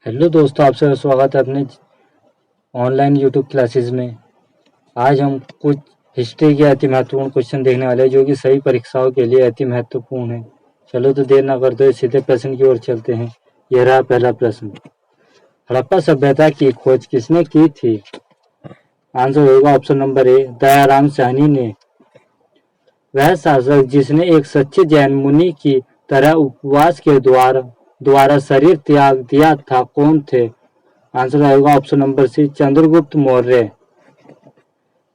Hello दोस्तों, आप सबका स्वागत है अपने ऑनलाइन यूट्यूब क्लासेस में। आज हम कुछ हिस्ट्री के अति महत्वपूर्ण क्वेश्चन देखने वाले हैं जो कि सभी परीक्षाओं के लिए अति महत्वपूर्ण है। चलो तो देर ना करते हुए सीधे प्रश्न की ओर चलते हैं। यह रहा पहला प्रश्न। हड़प्पा सभ्यता की खोज किसने की थी? आंसर होगा option number A, Dayaram Sahni ने। वह शासक जिसने एक सच्चे जैन मुनि की तरह उपवास के द्वारा शरीर त्याग दिया था, कौन थे? आंसर आएगा option number C, Chandragupta Maurya.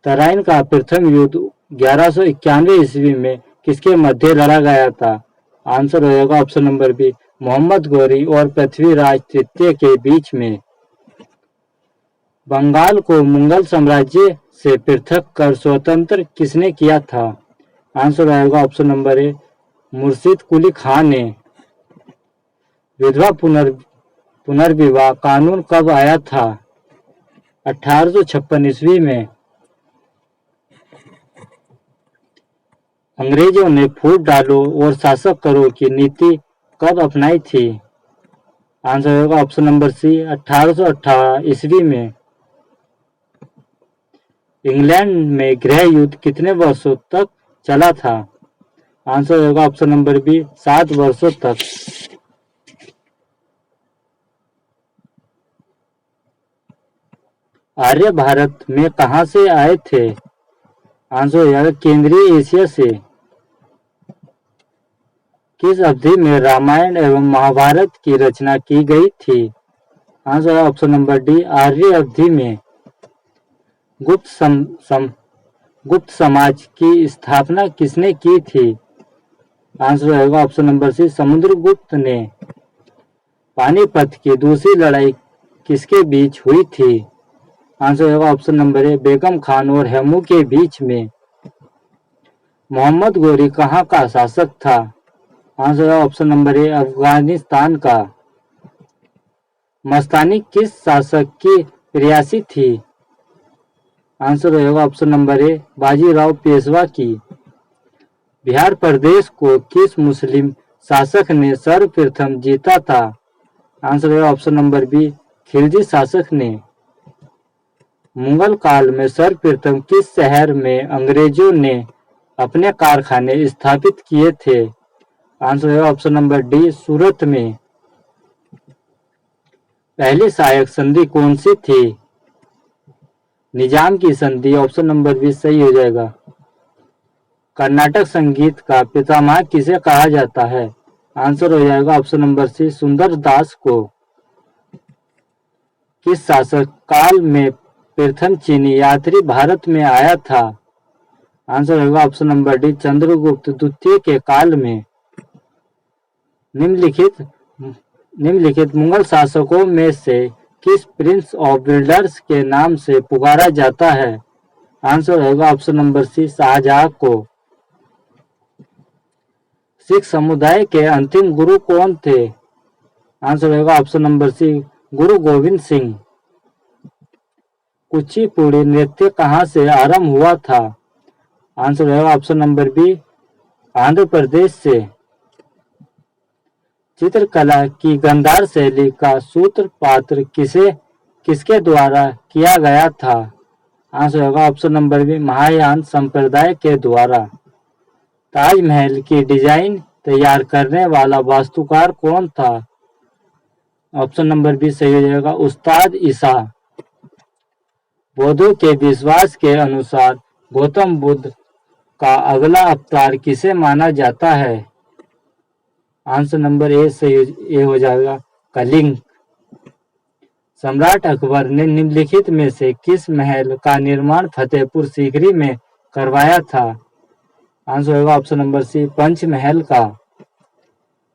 Tarain का प्रथम युद्ध 1191 ईस्वी में किसके मध्य लड़ा गया था? आंसर होगा option number B, Mohammad Ghori और पृथ्वीराज तृतीय के बीच में। बंगाल को मुगल साम्राज्य से पृथक कर स्वतंत्र किसने किया था? आंसर आएगा ऑप्शन नंबर ए, मुर्शिद कुली खान ने। विधवा पुनर्विवाह कानून कब आया था? 1856 ईस्वी में। अंग्रेजों ने फूट डालो और शासक करो की नीति कब अपनाई थी? आंसर होगा ऑप्शन नंबर सी, 1818 ईस्वी में। इंग्लैंड में गृह युद्ध कितने वर्षों तक चला था? आंसर होगा ऑप्शन नंबर बी, 7 वर्षों तक। आर्य भारत में कहां से आए थे? आंसर हो जाएगा केंद्रीय एशिया से। किस अवधि में रामायण एवं महाभारत की रचना की गई थी? आंसर है ऑप्शन नंबर डी, आर्य अवधि में। गुप्त समाज की स्थापना किसने की थी? आंसर होगा ऑप्शन नंबर सी, समुद्रगुप्त ने। पानीपत की दूसरी लड़ाई किसके बीच हुई थी? आंसर होगा ऑप्शन नंबर ए, बेगम खान और हेमू के बीच में। मोहम्मद गौरी कहाँ का शासक था? आंसर है ऑप्शन नंबर ए, अफगानिस्तान का। मस्तानी किस शासक की रियासी थी? आंसर होगा option number A, Bajirao Peshwa की। बिहार प्रदेश को किस मुस्लिम शासक ने सर्वप्रथम जीता था? आंसर है ऑप्शन नंबर बी, खिलजी शासक ने। मुगल काल में सर्वप्रथम किस शहर में अंग्रेजों ने अपने कारखाने स्थापित किए थे? आंसर है ऑप्शन नंबर डी, सूरत में। पहली सहायक संधि कौन सी थी? निजाम की संधि, ऑप्शन नंबर बी सही हो जाएगा। कर्नाटक संगीत का पितामह किसे कहा जाता है? आंसर हो जाएगा ऑप्शन नंबर सी, सुंदर दास को। किस शासक काल में प्रथम चीनी यात्री भारत में आया था? आंसर होगा ऑप्शन नंबर डी, चंद्रगुप्त द्वितीय के काल में। निम्नलिखित मुगल शासकों में से किस प्रिंस ऑफ बिल्डर्स के नाम से पुकारा जाता है? आंसर होगा ऑप्शन नंबर सी, शाहजहां को। सिख समुदाय के अंतिम गुरु कौन थे? आंसर होगा ऑप्शन नंबर सी, गुरु गोविंद सिंह। कुचिपुड़ी नृत्य कहां से आरंभ हुआ था? आंसर होगा option number B, Andhra Pradesh से। चित्रकला की गांधार शैली का सूत्रपात किसके द्वारा किया गया था? आंसर होगा ऑप्शन नंबर बी, महायान संप्रदाय के द्वारा। ताजमहल की डिजाइन तैयार करने वाला वास्तुकार कौन था? ऑप्शन नंबर बी सही हो जाएगा, उस्ताद ईसा। बौद्धों के विश्वास के अनुसार गौतम बुद्ध का अगला अवतार किसे माना जाता है? आंसर नंबर ए सही हो जाएगा, कलिंग। सम्राट अकबर ने निम्नलिखित में से किस महल का निर्माण फतेहपुर सीकरी में करवाया था? आंसर होगा ऑप्शन नंबर सी, पंचमहल का।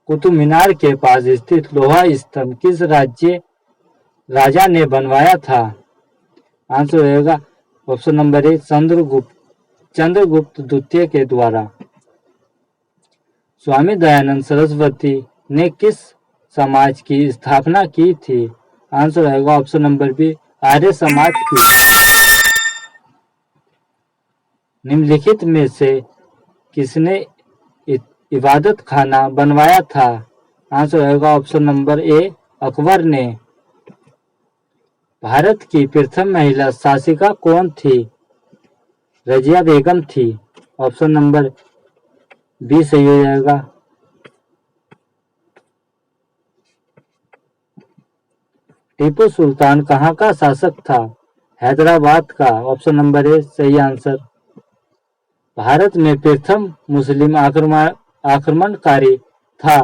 कुतुब मीनार के पास स्थित लोहा स्तंभ किस राजा ने बनवाया था? आंसर होगा ऑप्शन नंबर ए, चंद्रगुप्त द्वितीय के द्वारा। स्वामी दयानंद सरस्वती ने किस समाज की स्थापना की थी? आंसर होगा option number B, Arya Samaj की। निम्नलिखित में से किसने इबादत खाना बनवाया था? आंसर होगा ऑप्शन नंबर ए, अकबर ने। भारत की प्रथम महिला शासिका कौन थी? रजिया बेगम थी। ऑप्शन नंबर बी सही हो जाएगा। टीपू सुल्तान कहाँ का शासक था? हैदराबाद का। ऑप्शन नंबर ए सही आंसर। भारत में प्रथम मुस्लिम आक्रमणकारी था?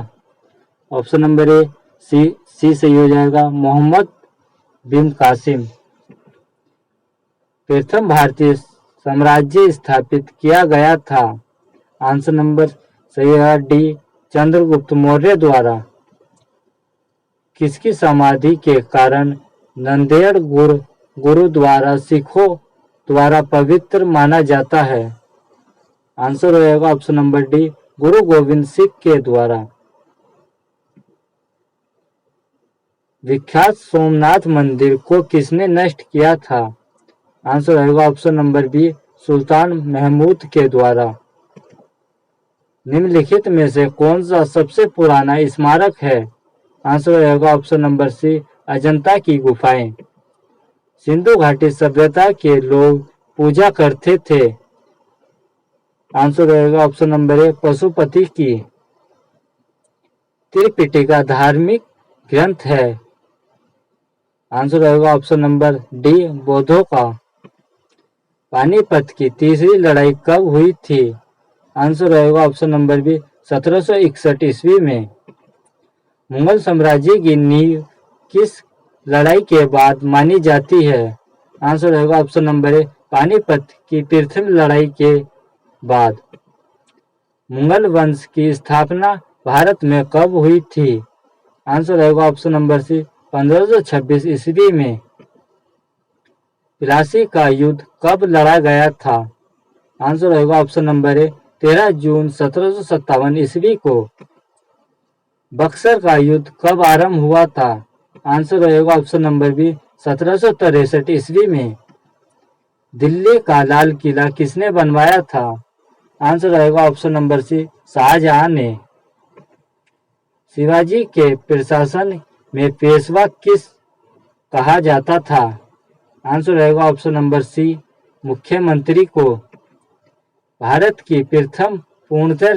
ऑप्शन नंबर ए सी सही हो जाएगा। मोहम्मद बिन कासिम। प्रथम भारतीय साम्राज्य स्थापित किया गया था? आंसर नंबर सही है डी चंद्रगुप्त मौर्य द्वारा। किसकी समाधि के कारण नंदेड़ गुरुद्वारा सिखों द्वारा पवित्र माना जाता है? आंसर हो जाएगा ऑप्शन नंबर डी गुरु गोविंद सिंह के द्वारा। विख्यात सोमनाथ मंदिर को किसने नष्ट किया था? आंसर रहेगा ऑप्शन नंबर बी सुल्तान महमूद के द्वारा। निम्नलिखित में से कौन सा सबसे पुराना स्मारक है? आंसर रहेगा ऑप्शन नंबर सी अजंता की गुफाएं। सिंधु घाटी सभ्यता के लोग पूजा करते थे? आंसर रहेगा ऑप्शन नंबर ए पशुपति की। त्रिपिटका धार्मिक ग्रंथ है? आंसर रहेगा ऑप्शन नंबर डी बौद्धों का। पानीपत की तीसरी लड़ाई कब हुई थी? आंसर रहेगा ऑप्शन नंबर बी 1761 ईस्वी में। मुगल साम्राज्य की नींव किस लड़ाई के बाद मानी जाती है? आंसर रहेगा ऑप्शन नंबर ए पानीपत की प्रथम लड़ाई के बाद। मुगल वंश की स्थापना भारत में कब हुई थी? आंसर रहेगा ऑप्शन नंबर सी 1526 ईस्वी में। प्लासी का युद्ध कब लड़ा गया था? आंसर रहेगा ऑप्शन नंबर ए 13 जून 1757 ईस्वी को। बक्सर का युद्ध कब आरंभ हुआ था? आंसर रहेगा ऑप्शन नंबर बी 1763 ईस्वी में। दिल्ली का लाल किला किसने बनवाया था? आंसर रहेगा ऑप्शन नंबर सी शाहजहां ने। शिवाजी के प्रशासन में पेशवा किस कहा जाता था? आंसर रहेगा ऑप्शन नंबर सी मुख्यमंत्री को। भारत की प्रथम पूर्णतः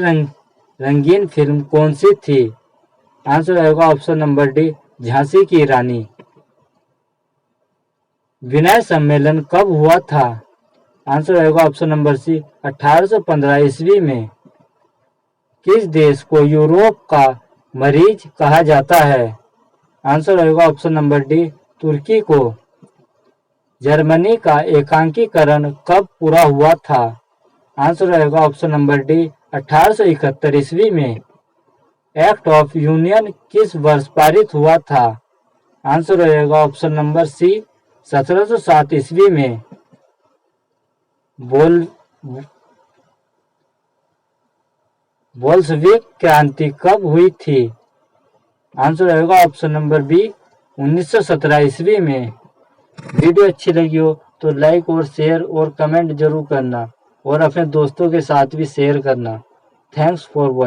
रंगीन फिल्म कौन सी थी? आंसर रहेगा ऑप्शन नंबर डी झांसी की रानी। विनय सम्मेलन कब हुआ था? आंसर रहेगा ऑप्शन नंबर सी 1815 ईस्वी में। किस देश को यूरोप का मरीज कहा जाता है? आंसर रहेगा ऑप्शन नंबर डी तुर्की को। जर्मनी का एकांकीकरण कब पूरा हुआ था? आंसर रहेगा ऑप्शन नंबर डी 1871 ईस्वी में। एक्ट ऑफ यूनियन किस वर्ष पारित हुआ था? आंसर रहेगा ऑप्शन नंबर सी 1707 ईस्वी में। बोल्शेविक क्रांति कब हुई थी? आंसर रहेगा ऑप्शन नंबर बी 1917 ईस्वी में। वीडियो अच्छी लगी हो तो लाइक और शेयर और कमेंट जरूर करना और अपने दोस्तों के साथ भी शेयर करना। Thanks for watching.